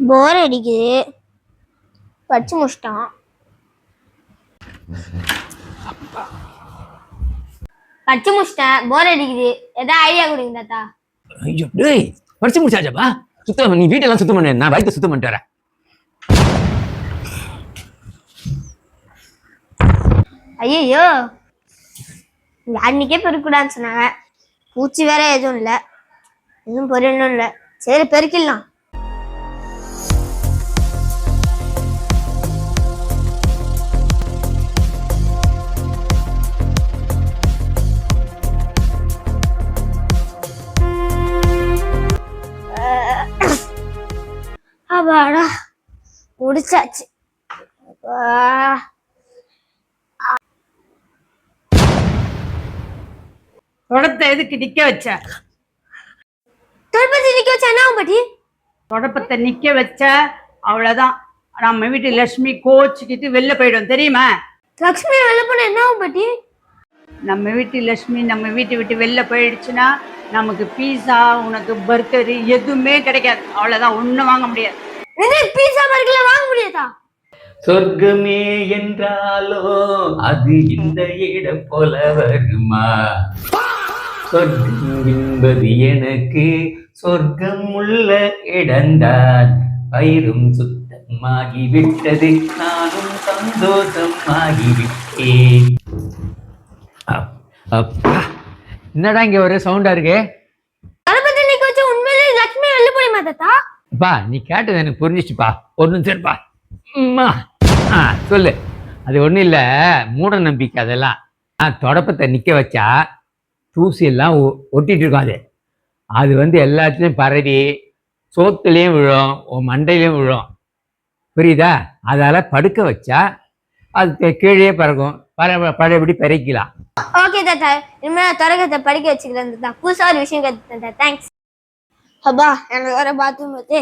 போர் அடிக்குது. படிச்சு முடிச்சிட்டான். படிச்சு முடிச்சிட்டேன், போர் அடிக்குது. ஏதாவது ஐடியா கொடுங்க தாத்தா. ஐயோ டேய், படிச்சு முடிச்சாச்சப்பா? சுத்தம் நீ வீட்டெல்லாம் சுத்தம் பண்ணு, நான் வயிற்று சுத்தம் பண்ணிட்டு வரேன். ஐயோ, அன்னைக்கே பெருக்கூடாதுன்னு சொன்னாங்க. பூச்சி வேற எதுவும் இல்லை, எதுவும் பொரியலும் இல்லை. சரி பெருக்கிடலாம். அப்பாடா முடிச்சாச்சு. தொடப்பத்தை எதுக்கு நிக்க வச்ச? தொடப்பத்தை நிக்க வச்சா என்ன பாட்டி? தொடப்பத்தை நிக்க வச்ச அவ்வளவுதான். நம்ம வீட்டு லட்சுமி கோச்சுக்கிட்டு வெளில போயிடும் தெரியுமா? லட்சுமி வெளில போன என்ன பாட்டி? நம்ம வீட்டு லட்சுமி நம்ம வீட்டை விட்டு வெளில போயிடுச்சுன்னா நமக்கு பீஸா, உனக்கு பர்கர் எதுவுமே கிடைக்காது. அவ்வளவுதான், ஒண்ணும் வாங்க முடியாது. பீஸா பர்கர் வாங்க முடியாதா? சொர்க்கமே என்றாலோ அது இந்த இடம் போல வருமா? சொர்க்கம் என்பது எனக்கு சொர்க்கம் உள்ள இடம்தான். பயிரும் சுத்தமாகிவிட்டது, நானும் சந்தோஷமாகிவிட்டேன். அப்பா, என்னடா இங்க ஒரு சவுண்டா இருக்கு? தொடப்பத்தை நிக்க வச்ச உண்மையிலே லட்சுமி வெளில போயுமா தாத்தா? அப்பா நீ கேட்டது எனக்கு புரிஞ்சிச்சுப்பா. ஒரு நிமிஷம் இருப்பா. சொல்லு. அது ஒன்றும் இல்லை, மூட நம்பிக்கை அதெல்லாம். தொடப்பத்தை நிற்க வச்சா தூசி எல்லாம் ஒட்டிட்டு இருக்கும். அது எல்லாத்துலேயும் பரவி சோத்துலேயும் விழும், மண்டையிலையும் விழும். புரியுதா? அதால் படுக்க வச்சா அது கீழே பறக்கும், பழையபடி பறிக்கலாம். ஓகே தாத்தா, இனிமேல் தொடக்கத்தை படிக்க வச்சுக்கிறேன் தாத்தா. புதுசாக ஒரு விஷயம் கற்றுத்தேன். தேங்க்ஸ். அப்பா, எனக்கு வர பாத்ரூம் வந்து